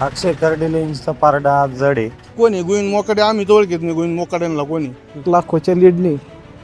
अक्षय कर्डिलेंचा पारडा आज जड आहे. कोणी गोविंद मोकाडे आम्ही तर ओळखीत नाही गोविंद मोकाड्यांना कोणी. लाखोच्या लीडने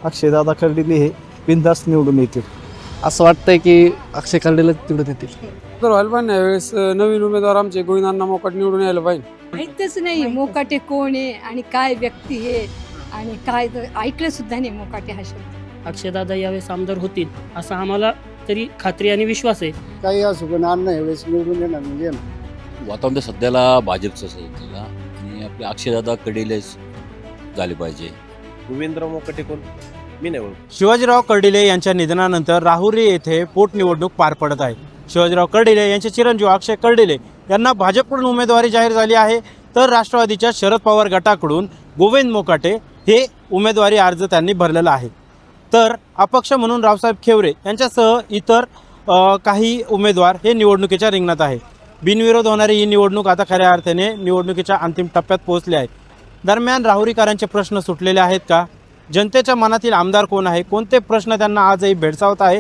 अक्षयदादा कर्डिले हे बिनधास्त निवडून येतील. असं वाटतंय की अक्षय कर्डिले तिकडे देतील. तर व्हायला पाहिजे यावेळेस नवीन उमेदवार आमचे गोविंदांना मोकाट निवडून यायला पाहिजे. माहीतच नाही मोकाटे कोण आहे आणि काय व्यक्ती आहे आणि काय ऐकलं सुद्धा नाही मोकाटे हा शब्द. अक्षयदादा यावेळेस आमदार होतील असं आम्हाला तरी खात्री आणि विश्वास आहे. काही असू पण अण्णा यावेळेस निवडून येणार म्हणजे वातावरण तर सध्याला भाजपचंच आहे तिला आणि आपले अक्षयदादा कडेलेच झाले पाहिजे. गोविंदराव मोकाटे कोण मी नाही ओळख. शिवाजीराव कर्डिले यांच्या निधनानंतर राहुरी येथे पोटनिवडणूक पार पडत आहे. शिवाजीराव कर्डिले यांचे चिरंजीव अक्षय कर्डिले यांना भाजपकडून उमेदवारी जाहीर झाली आहे, तर राष्ट्रवादीच्या शरद पवार गटाकडून गोविंद मोकाटे हे उमेदवारी अर्ज त्यांनी भरलेला आहे. तर अपक्ष म्हणून रावसाहेब खेवरे यांच्यासह इतर काही उमेदवार हे निवडणुकीच्या रिंगणात आहे. बिनविरोध होणारी ही निवडणूक आता खऱ्या अर्थाने निवडणुकीच्या अंतिम टप्प्यात पोहोचली आहे. दरम्यान राहुरीकरांचे प्रश्न सुटलेले आहेत का? जनतेच्या मनातील आमदार कोण आहे? कोणते प्रश्न त्यांना आजही भेडसावत आहे?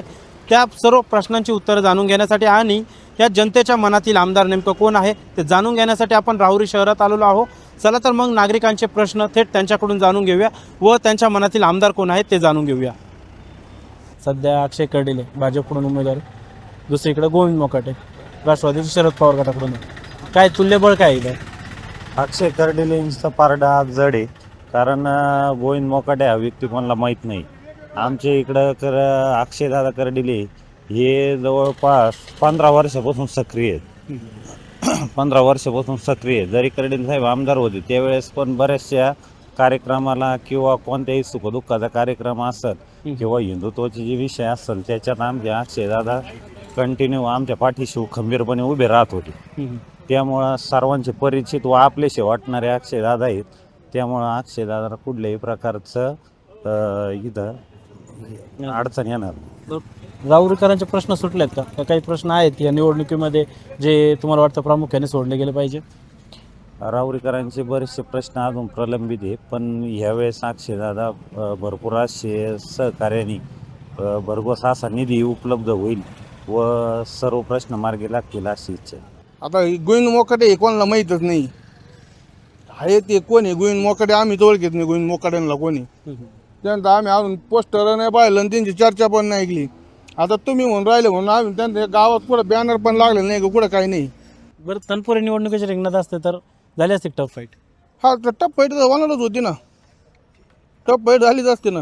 त्या सर्व प्रश्नांची उत्तरं जाणून घेण्यासाठी आणि या जनतेच्या मनातील आमदार नेमकं कोण आहे ते जाणून घेण्यासाठी आपण राहुरी शहरात आलेलो आहोत. चला तर मग नागरिकांचे प्रश्न थेट त्यांच्याकडून जाणून घेऊया व त्यांच्या मनातील आमदार कोण आहेत ते जाणून घेऊया. सध्या अक्षय कर्डिले भाजपकडून उमेदवार, दुसरीकडे गोविंद मोकाटे राष्ट्रवादी शरद पवार गटाकडून. काय तुल्यबळ काय आहे? अक्षय कर्डिलेंचा पारडा आज जड आहे. कारण गोविंद मोकाटे हा व्यक्ती कोणाला माहीत नाही. आमच्या इकडं अक्षयदादा कर्डिले हे जवळपास 15 वर्षापासून सक्रिय आहेत. 15 वर्षापासून सक्रिय आहेत. जरी कर्डिले साहेब आमदार होते त्यावेळेस पण बऱ्याचशा कार्यक्रमाला किंवा कोणत्याही सुखदुःखाचा कार्यक्रम असेल किंवा हिंदुत्वाचे जे विषय असेल त्याच्यात आमचे अक्षयदादा कंटिन्यू आमच्या पाठीशी खंबीरपणे उभे राहत होते. त्यामुळं सर्वांचे परिचित व आपलेसे वाटणारे अक्षयदादा आहेत. त्यामुळं अक्षयदादाला कुठल्याही प्रकारचं इथं अडचण येणार. राहुरीकरांचे प्रश्न सुटलेत का? काही प्रश्न आहेत या निवडणुकीमध्ये जे तुम्हाला वाटतं प्रामुख्याने सोडले गेले पाहिजे? राहुरीकरांचे बरेचसे प्रश्न अजून प्रलंबित आहे, पण ह्यावेळेस अक्षयदादा भरपूर असे सहकार्याने भरघोस असा निधी उपलब्ध होईल व सर्व प्रश्न मार्गी लागतील अशी इच्छा आहे. आता गोविंद मोकाडे हे कोणाला माहीतच नाही आहे ते कोण आहे. गोविंद मोकाडे आम्ही तर ओळखीत नाही गोविंद मोकाड्यांना कोणी. त्यानंतर आम्ही अजून पोस्टर नाही पाहिलं आणि त्यांची चर्चा पण नाही ऐकली. आता तुम्ही म्हणून राहिले म्हणून आम्ही त्यांच्या गावात कुठं बॅनर पण लागले नाही का कुठं काही नाही. बरं, तनपुरे निवडणुकीच्या रिंगणात असते तर झाली असते टफ फाईट. हा तर टप फाईट तर होणारच होती ना. टप फाईट झालीच असते ना.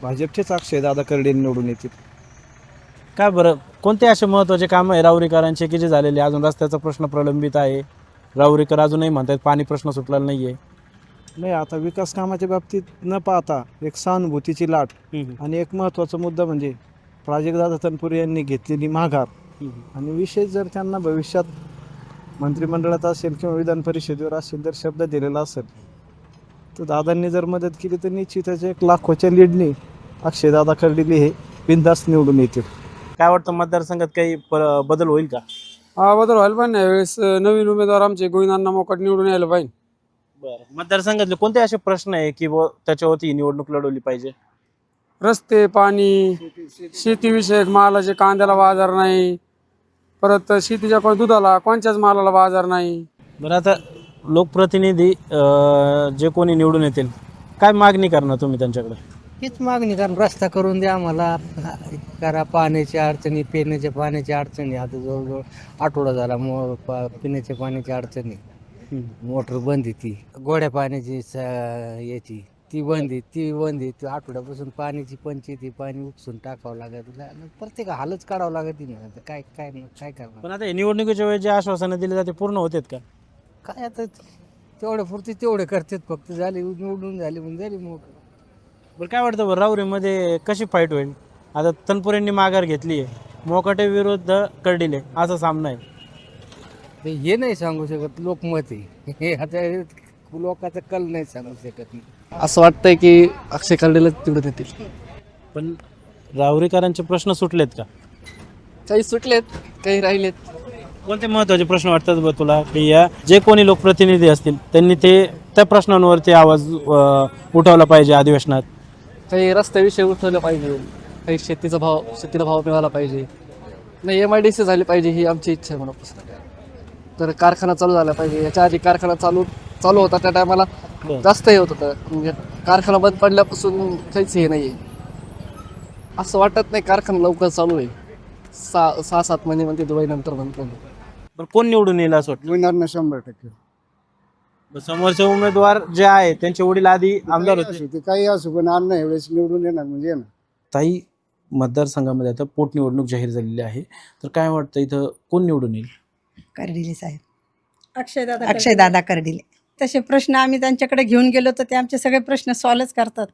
भाजपचेच अक्षयदादा कर्डिले निवडून येतील. काय बरं, कोणते असे महत्त्वाचे कामं आहे राहुरीकरांचे की जे झालेले? अजून रस्त्याचा प्रश्न प्रलंबित आहे. राहुरीकर अजूनही म्हणतात पाणी प्रश्न सुटलेला नाही आहे. नाही, आता विकास कामाच्या बाबतीत न पाहता एक सहानुभूतीची लाट आणि एक महत्त्वाचा मुद्दा म्हणजे प्राजक्तदादा तनपुरे यांनी घेतलेली माघार आणि विशेष जर त्यांना भविष्यात मंत्रिमंडळात असेल किंवा विधान परिषदेवर असेल जर शब्द दिलेला असेल तर दादांनी जर मदत केली तर निश्चितच एक लाखोच्या लीडने अक्षयदादा कर्डिले हे बिनधास्त निवडून येतील. काय वाटतं, मतदारसंघात काही बदल होईल का? हा बदल व्हायला पाहिजे यावेळेस नवीन उमेदवार आमचे गोविंदांना मोकाट निवडून यायला पाहिजे. बरं, मतदारसंघातले कोणते असे प्रश्न आहे की त्याच्यावरती ही निवडणूक लढवली पाहिजे? रस्ते, पाणी, शेतीविषयक मालाचे, कांद्याला बाजार नाही, परत शेतीच्या दुधाला कोणत्याच मालाला बाजार नाही. बरं, आता लोकप्रतिनिधी जे कोणी निवडून येतील काय मागणी करणार तुम्ही त्यांच्याकडे? हीच मागणी, कारण रस्ता करून द्या आम्हाला, करा. पाण्याच्या अडचणी, पिण्याच्या पाण्याच्या अडचणी, आता जवळजवळ आठवडा झाला पिण्याच्या पाण्याची अडचणी. मोटर बंद आहे, ती गोड्या पाण्याची याची ती बंद आहे. ती आठवड्यापासून पाण्याची पंचायती, पाणी उपसून टाकावं लागत, प्रत्येक हालच काढावं लागत नाही. काय काय काय करणार? पण आता हे निवडणुकीच्या वेळेस जे आश्वासनं दिले जाते पूर्ण होतात का? काय आता तेवढ्या पुरती तेवढे करतात, फक्त झाले निवडून झाले म्हणून झाली मग. बरं, काय वाटतं बरं राहुरीमध्ये कशी फाईट होईल? आता तनपुरेंनी माघार घेतली आहे, मोकाटे विरुद्ध कर्डिले असा सामना आहे. हे नाही सांगू शकत, लोकमत आहे हे. आता लोकांचा कल नाही सांगू शकत. असं वाटतंय की अक्षय कर्डिले तिकडे देतील. पण राहुरीकरांचे प्रश्न सुटलेत का? काही सुटलेत, काही राहिलेत. कोणते महत्त्वाचे प्रश्न वाटतात बरं तुला की या जे कोणी लोकप्रतिनिधी असतील त्यांनी त्या प्रश्नांवरती आवाज उठवला पाहिजे अधिवेशनात? काही रस्त्याविषयी उठवलं पाहिजे, काही शेतीला भाव मिळाला पाहिजे, नाही MIDC झाली पाहिजे, ही आमची इच्छा आहे मनापासून. तर कारखाना चालू झाला पाहिजे. याच्या आधी कारखाना चालू होता त्या टायमाला बरं. जास्त हे होत होतं. म्हणजे कारखाना बंद पडल्यापासून काहीच हे नाही आहे. असं वाटत नाही कारखाना लवकर चालू होईल. 6-7 महिने म्हणते दिवाळीनंतर बंद पडलं. पण कोण निवडून येईल असं वाटतं? होणार ना 100%. समोरचे उमेदवार जे आहे त्यांचे वडील आधी आमदार होते. ते काही असू पण अण्णा एवढेच निवडून येणार म्हणजे येणार. ताई, मतदारसंघामध्ये आता पोटनिवडणूक जाहीर झालेली आहे, तर काय वाटतं इथं कोण निवडून येईल? कर्डिले साहेब, अक्षयदादा कर्डिले. तसे प्रश्न आम्ही त्यांच्याकडे घेऊन गेलो तर ते आमचे सगळे प्रश्न सॉल्वच करतात.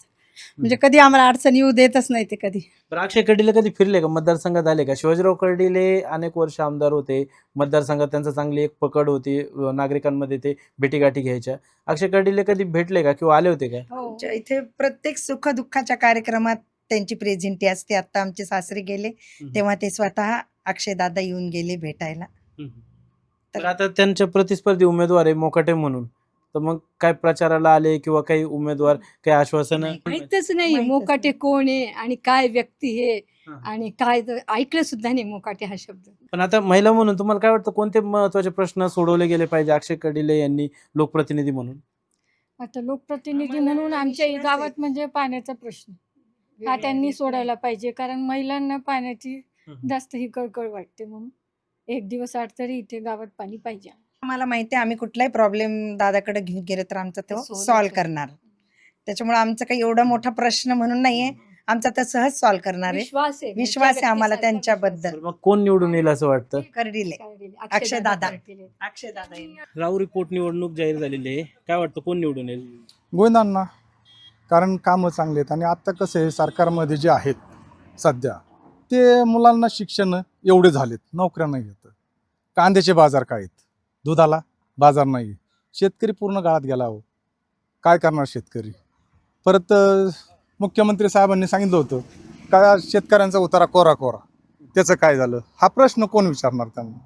म्हणजे कधी आम्हाला अडचण येऊ देतच नाही ते कधी. पण अक्षय कर्डिले कधी फिरले का, मतदारसंघात आले का? शिवाजीराव कर्डिले अनेक वर्ष आमदार होते, मतदारसंघात त्यांचा चांगली एक पकड होती, नागरिकांमध्ये ते भेटीगाठी घ्यायच्या. अक्षय कर्डिले कधी भेटले का किंवा आले होते का? इथे प्रत्येक सुखदुःखाच्या कार्यक्रमात त्यांची प्रेझेंटी असते. आता आमचे सासरे गेले तेव्हा ते स्वतः अक्षयदादा येऊन गेले भेटायला. तर आता त्यांच्या प्रतिस्पर्धी उमेदवार आहे मोकाटे म्हणून, तर मग काय प्रचाराला आले किंवा काही उमेदवार काही आश्वासन? माहितच नाही मोकाटे कोण आहे आणि काय व्यक्ती हे आणि काय ऐकलं सुद्धा नाही मोकाटे हा शब्द. पण आता महिला म्हणून तुम्हाला काय वाटतं कोणते महत्वाचे प्रश्न सोडवले गेले पाहिजे अक्षय कर्डिले यांनी लोकप्रतिनिधी म्हणून? आता लोकप्रतिनिधी म्हणून आमच्या गावात म्हणजे पाण्याचा प्रश्न हा त्यांनी सोडायला पाहिजे. कारण महिलांना पाण्याची जास्त ही कळकळ वाटते. म्हणून एक दिवस आड तरी इथे गावात पाणी पाहिजे. आम्हाला माहिती आहे आम्ही कुठलाही प्रॉब्लेम दादाकडे घेऊन गेलो तर आमचा तो सॉल्व्ह करणार. त्याच्यामुळे आमचा काही एवढा मोठा प्रश्न म्हणून नाहीये, आमचा तर सहज सॉल्व्ह करणार आहे. विश्वास आहे आम्हाला त्यांच्याबद्दल. मग कोण निवडून येईल असं वाटतं? कर्डिले, अक्षयदादा. राहुरी पोटनिवडणूक जाहीर झालेली आहे, काय वाटतं कोण निवडून येईल? गोविंदांना, कारण कामं चांगले आहेत. आणि आत्ता कसं आहे सरकारमध्ये जे आहेत सध्या ते मुलांना शिक्षण एवढे झालेत, नोकऱ्या नाही आहेत. कांद्याचे बाजार काय आहेत, दुधाला बाजार नाही. शेतकरी पूर्ण गाळात गेला हो. काय करणार शेतकरी? परत मुख्यमंत्री साहेबांनी सांगितलं होतं का शेतकऱ्यांचा उतारा कोरा कोरा, त्याचं काय झालं? हा प्रश्न कोण विचारणार त्यांना?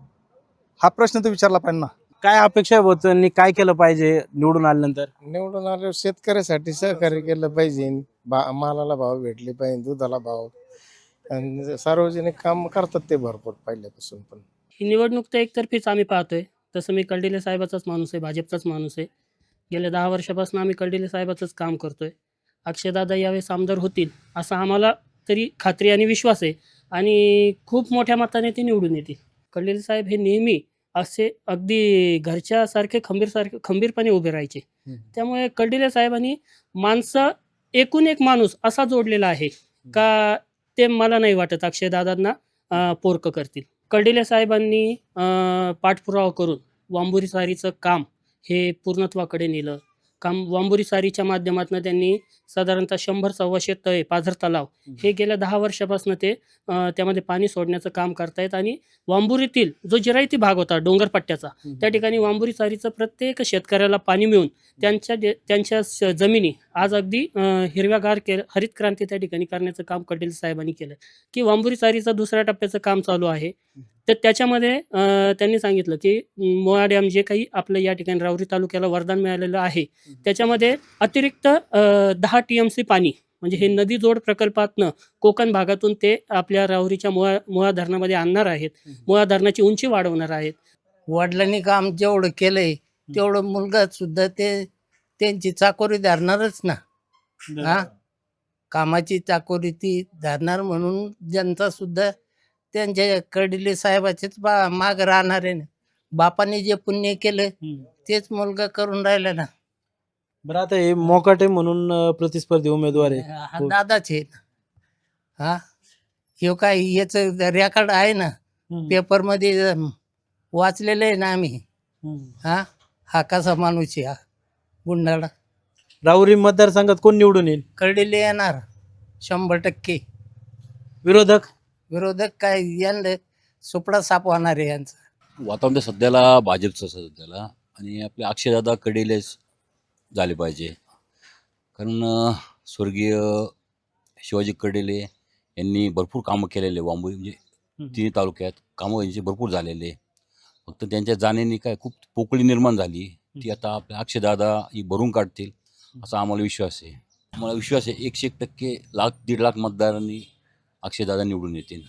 हा प्रश्न तर विचारला पाहिजे ना. काय अपेक्षा आहे त्यांनी काय केलं पाहिजे निवडून आल्यानंतर? निवडून आल्यावर शेतकऱ्यासाठी सहकार्य केलं पाहिजे. मालाला भाव भेटले पाहिजे, दुधाला भाव, आणि सार्वजनिक काम करतात ते भरपूर पहिल्यापासून. पण ही निवडणूक तर एकतर्फीच आम्ही पाहतोय. तसं मी कर्डिले साहेबाचाच माणूस आहे, भाजपचाच माणूस आहे. गेल्या 10 वर्षापासून आम्ही कर्डिले साहेबाचंच काम करतोय. अक्षयदादा यावेळेस आमदार होतील असा आम्हाला तरी खात्री आणि विश्वास आहे. आणि खूप मोठ्या मताने ते निवडून येतील. कर्डिले साहेब हे नेहमी असे अगदी घरच्यासारखे खंबीरपणे उभे राहायचे. त्यामुळे कर्डिले साहेबांनी माणसं एकूण एक माणूस असा जोडलेला आहे का ते मला नाही वाटत अक्षयदादांना पोरकं करतील. कर्डिले साहेबांनी पाठपुरावा करून वांबुरी सारीचं काम हे पूर्णत्वाकडे नेलं. वांबुरी सारीच्या माध्यमातून त्यांनी साधारणतः 100-125 तळे, पाझर तलाव हे गेल्या 10 वर्षापासून ते त्यामध्ये पाणी सोडण्याचं काम करतायत. आणि वांबुरीतील जो जिरायती भाग होता डोंगरपट्ट्याचा, त्या ठिकाणी वांबुरी सारीचं प्रत्येक शेतकऱ्याला पाणी मिळून त्यांच्या जमिनी आज अगदी हिरव्यागार हरित क्रांती त्या ठिकाणी करण्याचं काम कर्डिले साहेबांनी केलं. की वांबुरी सारीचं 2ऱ्या टप्प्याचं काम चालू आहे. तर त्याच्यामध्ये त्यांनी सांगितलं की मोळा डॅम जे काही आपलं या ठिकाणी राहुरी तालुक्याला वरदान मिळालेलं आहे त्याच्यामध्ये अतिरिक्त 10 TMC पाणी म्हणजे हे नदी जोड प्रकल्पातनं कोकण भागातून ते आपल्या राहुरीच्या मोळा धरणामध्ये आणणार आहेत. मोळा धरणाची उंची वाढवणार आहेत. वडिलांनी काम जेवढं केलंय तेवढं मुलगा सुद्धा ते त्यांची चाकोरी धरणारच ना. हा, कामाची चाकोरी ती धरणार. म्हणून जनता सुद्धा त्यांच्या कर्डिले साहेबाचेच माग राहणार आहे ना. बापाने जे पुण्य केलं तेच मुलगा करून राहिला ना. बरं, आता हे मोकाटे म्हणून प्रतिस्पर्धी उमेदवार आहे, हा दादाच आहे. हा, हे काय याचं रेकॉर्ड आहे ना, पेपरमध्ये वाचलेलं आहे ना आम्ही. हा कसा माणूस आहे, हा गुंडाळा. राहुरी मतदारसंघात कोण निवडून येईल? कर्डिले येणार 100%. विरोधक काय यांना सुपडा साप होणार आहे यांचा. वातावरण तर सध्याला भाजपचं सध्याला, आणि आपले अक्षयदादा कर्डिलेच झाले पाहिजे. कारण स्वर्गीय शिवाजी कर्डिले यांनी भरपूर कामं केलेले वांबोळी म्हणजे 3 तालुक्यात कामं यांचे भरपूर झालेले. फक्त त्यांच्या जाण्याने काय खूप पोकळी निर्माण झाली, ती आता आपल्या अक्षयदादा ही भरून काढतील असा आम्हाला विश्वास आहे. आम्हाला विश्वास आहे 101% 1,00,000-1.5 लाख मतदारांनी अक्षयदादा निवडून येतील.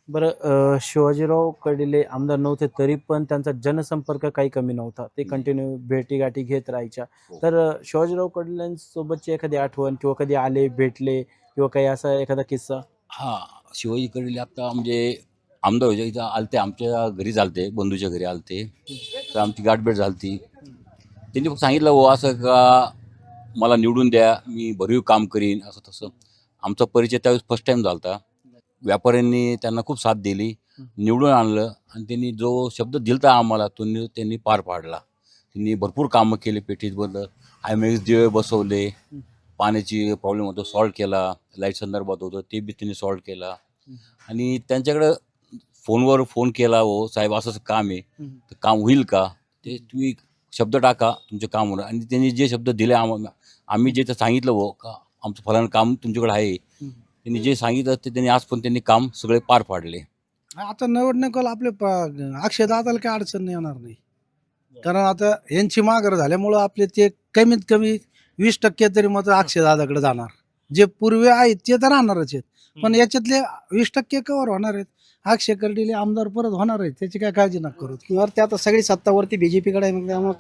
बरं शिवाजीराव कर्डिले आमदार नव्हते तरी पण त्यांचा जनसंपर्क काही कमी नव्हता. ते कंटिन्यू भेटीगाठी घेत राहायच्या. तर शिवाजीराव कर्डिलेंसोबतची एखादी आठवण किंवा कधी आले, भेटले किंवा काही असा एखादा किस्सा? हां, शिवाजी कर्डिले आता म्हणजे आमदार होते इथं आलते, आमच्या घरी झालते, बंधूच्या घरी आलते. तर आमची गाठभेट झालती. त्यांनी फक्त सांगितलं हो असं का मला निवडून द्या, मी भरीव काम करीन असं तसं. आमचा परिचय त्यावेळेस फर्स्ट टाईम झाला होता. व्यापाऱ्यांनी त्यांना खूप साथ दिली, निवडून आणलं आणि त्यांनी जो शब्द दिलता आम्हाला तो त्यांनी पार पाडला. त्यांनी भरपूर कामं केले पेटीतबद्दल. IMAX दिवे बसवले, पाण्याची प्रॉब्लेम होतो सॉल्व केला, लाईट संदर्भात होतं ते बी त्यांनी सॉल्व केला. आणि त्यांच्याकडं फोनवर फोन केला, हो साहेब असं काम आहे, तर काम होईल का? ते तुम्ही शब्द टाका, तुमचं काम होणार. आणि त्यांनी जे शब्द दिले आम्ही जे सांगितलं हो का आमचं फलानं काम तुमच्याकडे आहे, त्यांनी जे सांगितलं ते त्यांनी आज पण त्यांनी काम सगळे पार पाडले. आता निवडणुकीला आपले अक्षय दादाला काही अडचण नाही येणार नाही, कारण आता यांची माघार झाल्यामुळं आपले ते कमीत कमी 20% तरी मत अक्षय दादाकडे जाणार. जे पूर्वी आहेत ते तर राहणारच आहेत, पण याच्यातले 20% कव्हर होणार आहेत. अक्षय कर्डिले आमदार परत होणार आहेत, त्याची काय काळजी नका करू. किंवा ते आता सगळी सत्तावरती बीजेपीकडे आहे, मग त्यामुळे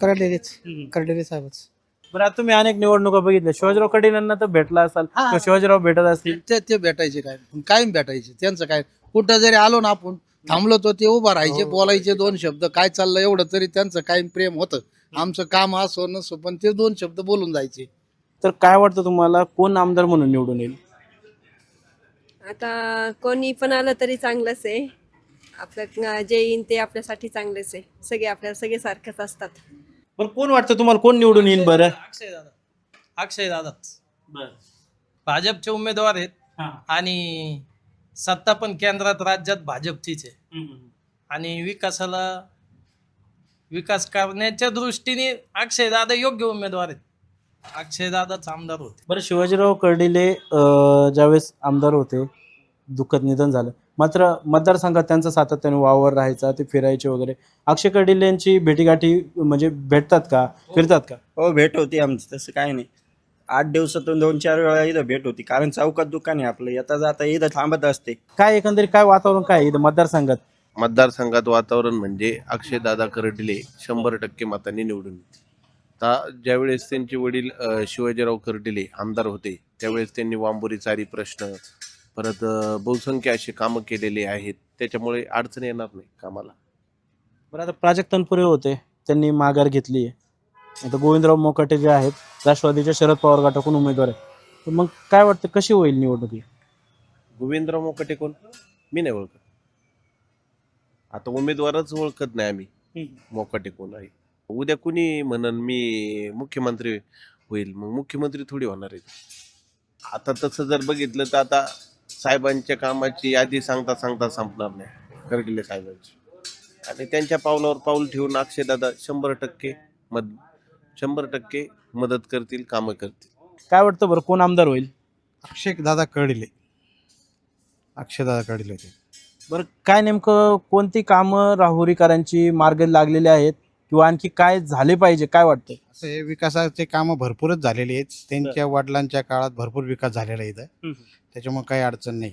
कर्डिले साहेबच. बरं आता तुम्ही अनेक निवडणुका बघितल्या, शिवाजीराव कर्डिलेंना तर भेटला असाल किंवा शिवाजीराव भेटत असतील. ते भेटायचे काय, कायम भेटायचे. त्यांचं काय, कुठं जरी आलो ना आपण थांबलो तर ते उभा राहायचे, बोलायचे 2 शब्द, काय चाललं एवढं तरी त्यांचं कायम प्रेम होतं. आमचं काम असो नसो पण ते 2 शब्द बोलून जायचे. तर काय वाटतं तुम्हाला कोण आमदार म्हणून निवडून येईल? आता कोणी पण आलं तरी चांगलंच आहे. आपलं जे येईन ते आपल्यासाठी चांगलेच आहे. सगळे सारखेच असतात. बरं कोण वाटतं तुम्हाला कोण निवडून येईल? बरं अक्षय दादाच भाजपचे उमेदवार आहेत आणि सत्ता पण केंद्रात राज्यात भाजपचीच आहे. आणि विकास करण्याच्या दृष्टीने अक्षय दादा योग्य उमेदवार आहेत. अक्षय दादाच आमदार होते. बरं शिवाजीराव कर्डिले ज्यावेळेस आमदार होते दुःखद निधन झालं, मात्र मतदारसंघात त्यांचा सातत्याने वावर राहायचा, ते फिरायचे वगैरे. अक्षय कर्डिले यांची भेटीगाठी म्हणजे भेटतात का, फिरतात का? हो, भेट होती आमची, तसं काय नाही. 8 दिवसातून 2-4 वेळा इथं भेट होती, कारण चौकात दुकान आहे आपलं, येता जाता इथं थांबत असते. काय एकंदरीत काय वातावरण काय आहे इथं मतदारसंघात? मतदारसंघात वातावरण म्हणजे अक्षयदादा कर्डिले 100% मतांनी निवडून येतील. ज्यावेळेस त्यांचे वडील शिवाजीराव कर्डिले आमदार होते त्यावेळेस त्यांनी वांबोरी चारी प्रश्न, परत बहुसंख्य असे कामं केलेले आहेत, त्याच्यामुळे अडचण येणार नाही कामाला. बरं आता प्राजक्त तनपुरे होते, त्यांनी माघार घेतली आहे. आता गोविंदराव मोकाटे जे आहेत राष्ट्रवादीच्या शरद पवार गटाकडून उमेदवार आहे, तर मग काय वाटतं कशी होईल निवडणूक? गोविंदराव मोकाटे कोण? मी नाही ओळखत. आता उमेदवारच ओळखत नाही आम्ही मोकाटे कोण आहे. उद्या कुणी म्हणन मी मुख्यमंत्री होईल, मग मुख्यमंत्री थोडी होणार आहे. आता तसं जर बघितलं तर आता साहेबांच्या कामाची यादी सांगता संपणार नाही कर्डिले साहेबांची. आणि त्यांच्या पावलावर पाऊल ठेवून अक्षयदादा 100% मदत करतील, कामं करतील. काय वाटतं बरं कोण आमदार होईल? अक्षयदादा कर्डिले होते. बरं काय नेमकं कोणती कामं राहुरीकरांची मार्ग लागलेली आहेत किंवा आणखी काय झाले पाहिजे, काय वाटतं? असे विकासाचे कामं भरपूरच झालेली आहेत. त्यांच्या वडिलांच्या काळात भरपूर विकास झालेला आहे इथं, त्याच्यामुळे काही अडचण नाही.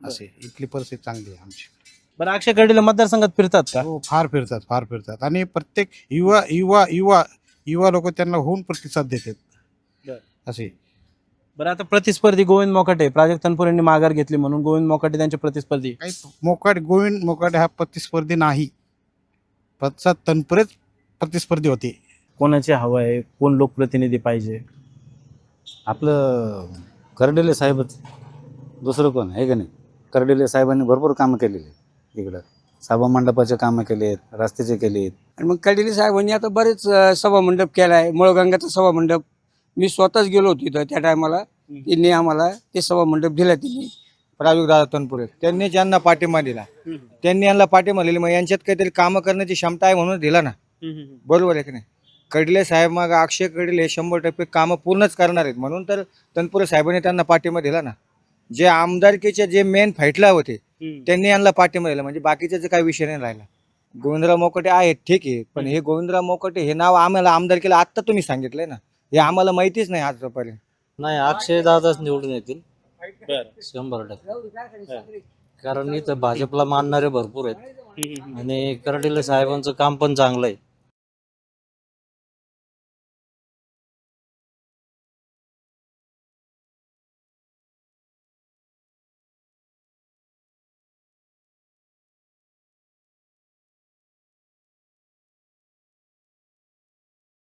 असे इथली परिस्थिती चांगली आहे आमची. बरं अक्षय कर्डिले मतदारसंघात फिरतात का? हो, फार फिरतात आणि प्रत्येक युवा लोक त्यांना होऊन प्रतिसाद देतात असे. बरं आता प्रतिस्पर्धी गोविंद मोकाटे, प्राजक्त तनपुरेंनी माघार घेतली म्हणून गोविंद मोकाटे त्यांचे प्रतिस्पर्धी. गोविंद मोकाटे हा प्रतिस्पर्धी नाही, तनपुरेच प्रतिस्पर्धी होते. कोणाची हवा आहे, कोण लोकप्रतिनिधी पाहिजे? आपलं कर्डिले साहेबच, दुसरं कोण आहे का नाही. कर्डिले साहेबांनी भरपूर कामं केलेली इकडं, सभा मंडपाचे कामं केले आहेत, रस्त्याचे केले आहेत. आणि मग कर्डिले साहेबांनी आता बरेच सभामंडप केला आहे. मुळगंगाचा सभामंडप मी स्वतःच गेलो होतो तिथं त्या टायमाला. त्यांनी आम्हाला ते सभामंडप दिला. त्यांनी प्राजक्तदादा तनपुरे त्यांनी ज्यांना पाठिंबा दिला, त्यांनी यांना पाठिंबा दिला, मग यांच्यात काहीतरी कामं करण्याची क्षमता आहे म्हणून दिला ना. बरोबर आहे की नाही. कर्डिले साहेब मग अक्षय कर्डिले 100% कामं पूर्णच करणार आहेत म्हणून तर तनपुरे साहेबांनी त्यांना पाठिंबा दिला ना. जे आमदारकीचे जे मेन फाईटला होते त्यांनी यांना पाठिंबा दिला, म्हणजे बाकीच्याचा काही विषय नाही राहिला. गोविंदराव मोकाटे आहेत ठीक आहे, पण हे गोविंदराव मोकाटे हे नाव आम्हाला आमदारकीला आत्ता तुम्ही सांगितलंय ना, हे आम्हाला माहितीच नाही आजपर्यंत. नाही, अक्षय दादाच निवडून येतील 100%. कारण इथं भाजपला मानणारे भरपूर आहेत आणि कर्डिले साहेबांचं काम पण चांगलं आहे.